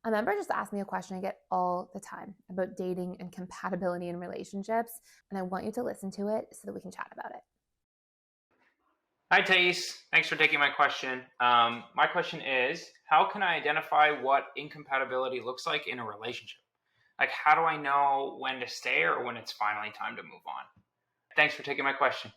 A member just asked me a question I get all the time about dating and compatibility in relationships, and I want you to listen to it so that we can chat about it. Hi, Thais. Thanks for taking my question. My question is, how can I identify what incompatibility looks like in a relationship? Like, how do I know when to stay or when it's finally time to move on? Thanks for taking my question.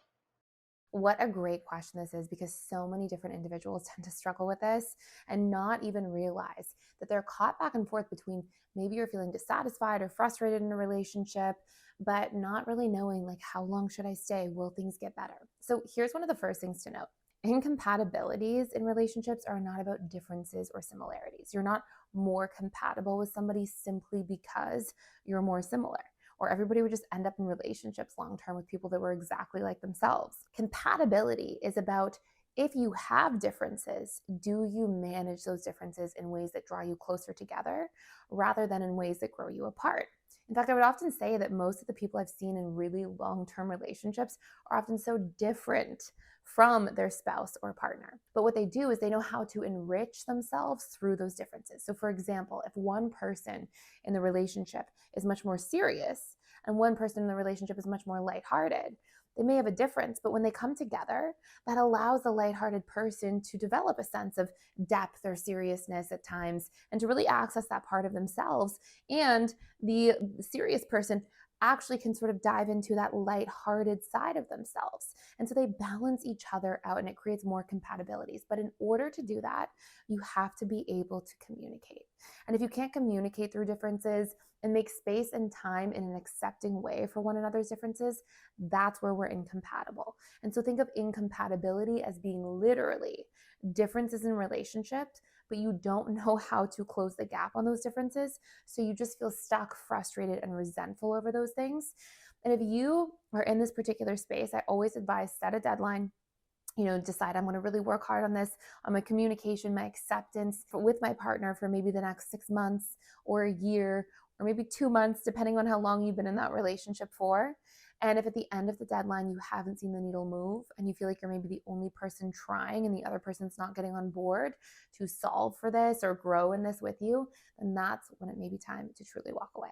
What a great question this is, because so many different individuals tend to struggle with this and not even realize that they're caught back and forth between maybe you're feeling dissatisfied or frustrated in a relationship, but not really knowing like how long should I stay? Will things get better? So here's one of the first things to note. Incompatibilities in relationships are not about differences or similarities. You're not more compatible with somebody simply because you're more similar, or everybody would just end up in relationships long term with people that were exactly like themselves. Compatibility is about, if you have differences, do you manage those differences in ways that draw you closer together rather than in ways that grow you apart? In fact, I would often say that most of the people I've seen in really long term relationships are often so different from their spouse or partner. But what they do is they know how to enrich themselves through those differences. So, for example, if one person in the relationship is much more serious and one person in the relationship is much more lighthearted, they may have a difference, but when they come together, that allows the lighthearted person to develop a sense of depth or seriousness at times and to really access that part of themselves. And the serious person actually can sort of dive into that lighthearted side of themselves. And so they balance each other out and it creates more compatibilities. But in order to do that, you have to be able to communicate. And if you can't communicate through differences and make space and time in an accepting way for one another's differences, that's where we're incompatible. And so think of incompatibility as being literally differences in relationships, but you don't know how to close the gap on those differences. So you just feel stuck, frustrated, and resentful over those things. And if you are in this particular space, I always advise set a deadline. Decide I'm going to really work hard on this, on my communication, my acceptance with my partner for maybe the next 6 months or a year or maybe 2 months, depending on how long you've been in that relationship for. And if at the end of the deadline you haven't seen the needle move and you feel like you're maybe the only person trying and the other person's not getting on board to solve for this or grow in this with you, then that's when it may be time to truly walk away.